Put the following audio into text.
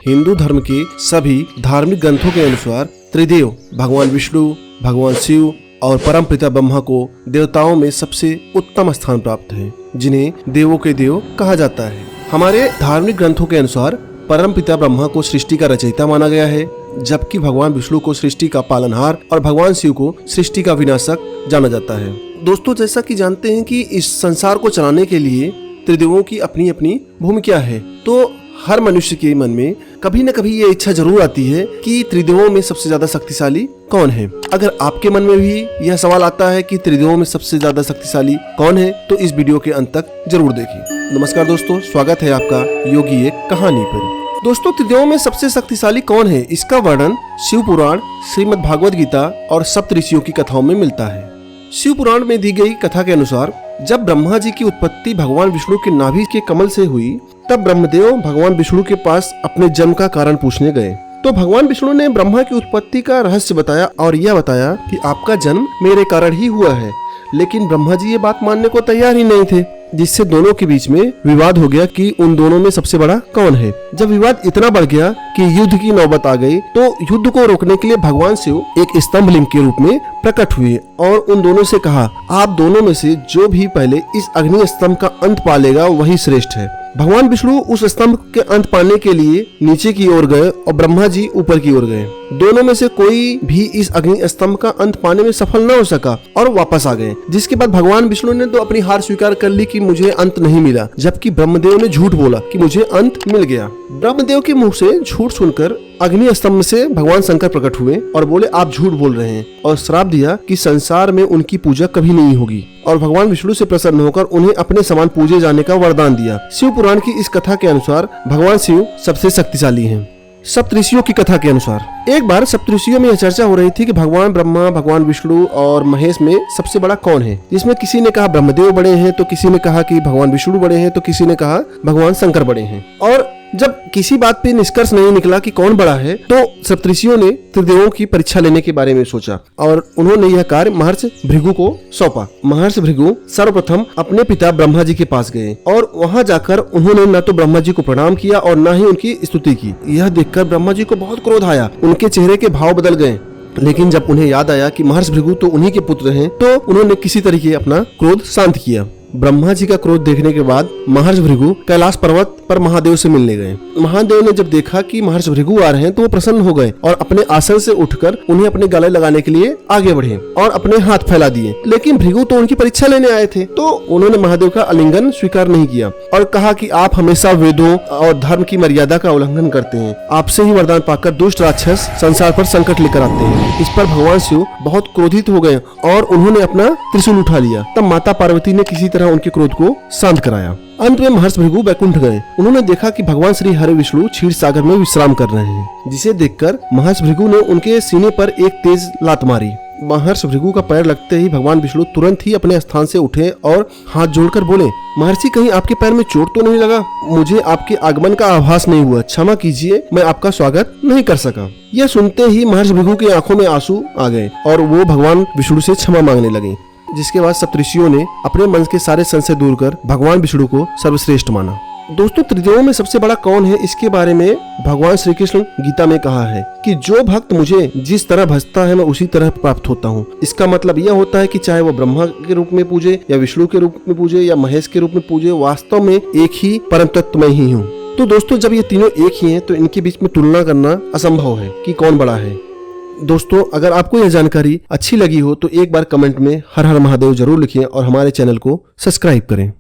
हिंदू धर्म के सभी धार्मिक ग्रंथों के अनुसार त्रिदेव भगवान विष्णु, भगवान शिव और परमपिता ब्रह्मा को देवताओं में सबसे उत्तम स्थान प्राप्त है, जिन्हें देवों के देव कहा जाता है। हमारे धार्मिक ग्रंथों के अनुसार परमपिता ब्रह्मा को सृष्टि का रचयिता माना गया है, जबकि भगवान विष्णु को सृष्टि का पालनहार और भगवान शिव को सृष्टि का विनाशक जाना जाता है। दोस्तों, जैसा कि जानते हैं कि इस संसार को चलाने के लिए त्रिदेवों की अपनी अपनी भूमिका है, तो हर मनुष्य के मन में कभी न कभी ये इच्छा जरूर आती है कि त्रिदेवों में सबसे ज्यादा शक्तिशाली कौन है। अगर आपके मन में भी यह सवाल आता है कि त्रिदेवों में सबसे ज्यादा शक्तिशाली कौन है, तो इस वीडियो के अंत तक जरूर देखिए। नमस्कार दोस्तों, स्वागत है आपका योगी एक कहानी पर। दोस्तों, त्रिदेवों में सबसे शक्तिशाली कौन है, इसका वर्णन शिव पुराण, श्रीमद् भागवत गीता और सप्त ऋषियों की कथाओं में मिलता है। शिव पुराण में दी गई कथा के अनुसार जब ब्रह्मा जी की उत्पत्ति भगवान विष्णु के नाभि के कमल से हुई, तब ब्रह्मदेव भगवान विष्णु के पास अपने जन्म का कारण पूछने गए। तो भगवान विष्णु ने ब्रह्मा की उत्पत्ति का रहस्य बताया और यह बताया कि आपका जन्म मेरे कारण ही हुआ है। लेकिन ब्रह्मा जी ये बात मानने को तैयार ही नहीं थे, जिससे दोनों के बीच में विवाद हो गया कि उन दोनों में सबसे बड़ा कौन है। जब विवाद इतना बढ़ गया कि युद्ध की नौबत आ गई, तो युद्ध को रोकने के लिए भगवान शिव एक स्तंभ लिंग के रूप में प्रकट हुए और उन दोनों से कहा, आप दोनों में से जो भी पहले इस अग्नि स्तंभ का अंत पालेगा वही श्रेष्ठ है। भगवान विष्णु उस स्तंभ के अंत पाने के लिए नीचे की ओर गए और ब्रह्मा जी ऊपर की ओर गए। दोनों में से कोई भी इस अग्नि स्तंभ का अंत पाने में सफल न हो सका और वापस आ गए। जिसके बाद भगवान विष्णु ने तो अपनी हार स्वीकार कर ली कि मुझे अंत नहीं मिला, जबकि ब्रह्मदेव ने झूठ बोला कि मुझे अंत मिल गया। ब्रह्मदेव के मुंह से झूठ सुनकर अग्नि स्तंभ से भगवान शंकर प्रकट हुए और बोले, आप झूठ बोल रहे हैं, और श्राप दिया कि संसार में उनकी पूजा कभी नहीं होगी। और भगवान विष्णु से प्रसन्न होकर उन्हें अपने समान पूजे जाने का वरदान दिया। शिव पुराण की इस कथा के अनुसार भगवान शिव सबसे शक्तिशाली हैं। सप्तऋषियों की कथा के अनुसार एक बार सप्तऋषियों में यह चर्चा हो रही थी कि भगवान ब्रह्मा, भगवान विष्णु और महेश में सबसे बड़ा कौन है। जिसमें किसी ने कहा ब्रह्मदेव बड़े हैं, तो किसी ने कहा कि भगवान विष्णु बड़े हैं, तो किसी ने कहा भगवान शंकर बड़े हैं। और जब किसी बात पे निष्कर्ष नहीं निकला कि कौन बड़ा है, तो सप्तऋषियों ने त्रिदेवों की परीक्षा लेने के बारे में सोचा और उन्होंने यह कार्य महर्षि भृगु को सौंपा। महर्षि भृगु सर्वप्रथम अपने पिता ब्रह्मा जी के पास गए और वहां जाकर उन्होंने न तो ब्रह्मा जी को प्रणाम किया और न ही उनकी स्तुति की। यह देखकर ब्रह्मा जी को बहुत क्रोध आया, उनके चेहरे के भाव बदल गए। लेकिन जब उन्हें याद आया कि महर्षि भृगु तो उन्हीं के पुत्र हैं, तो उन्होंने किसी तरीके अपना क्रोध शांत किया। ब्रह्मा जी का क्रोध देखने के बाद महर्षि भृगु कैलाश पर्वत पर महादेव से मिलने गए। महादेव ने जब देखा कि महर्षि भृगु आ रहे हैं, तो वो प्रसन्न हो गए और अपने आसन से उठकर उन्हें अपने गले लगाने के लिए आगे बढ़े और अपने हाथ फैला दिए। लेकिन भृगु तो उनकी परीक्षा लेने आए थे, तो उन्होंने महादेव का आलिंगन स्वीकार नहीं किया और कहा कि आप हमेशा वेदों और धर्म की मर्यादा का उल्लंघन करते हैं। आपसे ही वरदान पाकर दुष्ट राक्षस संसार पर संकट लेकर आते हैं। इस पर भगवान शिव बहुत क्रोधित हो गए और उन्होंने अपना त्रिशूल उठा लिया। तब माता पार्वती ने किसी तरह उनके क्रोध को शांत कराया। अंत में महर्षि भृगु वैकुंठ गए। उन्होंने देखा कि भगवान श्री हरि विष्णु क्षीर सागर में विश्राम कर रहे हैं, जिसे देखकर महर्षि भृगु ने उनके सीने पर एक तेज लात मारी। महर्षि भृगु का पैर लगते ही भगवान विष्णु तुरंत ही अपने स्थान से उठे और हाथ जोड़कर बोले, महर्षि कहीं आपके पैर में चोट तो नहीं लगा? मुझे आपके आगमन का आभास नहीं हुआ, क्षमा कीजिए, मैं आपका स्वागत नहीं कर सका। यह सुनते ही महर्षि भृगु की आंखों में आंसू आ गए और वो भगवान विष्णु से क्षमा मांगने लगे। जिसके बाद सप्तऋषियों ने अपने मन के सारे संशय दूर कर भगवान विष्णु को सर्वश्रेष्ठ माना। दोस्तों, त्रिदेवों में सबसे बड़ा कौन है, इसके बारे में भगवान श्री कृष्ण गीता में कहा है कि जो भक्त मुझे जिस तरह भजता है मैं उसी तरह प्राप्त होता हूँ। इसका मतलब यह होता है कि चाहे वो ब्रह्मा के रूप में पूजे या विष्णु के रूप में पूजे या महेश के रूप में पूजे, वास्तव में एक ही परम तत्व मैं ही हूँ। तो दोस्तों, जब ये तीनों एक ही हैं, तो इनके बीच में तुलना करना असंभव है कि कौन बड़ा है। दोस्तों, अगर आपको यह जानकारी अच्छी लगी हो तो एक बार कमेंट में हर हर महादेव जरूर लिखें और हमारे चैनल को सब्सक्राइब करें।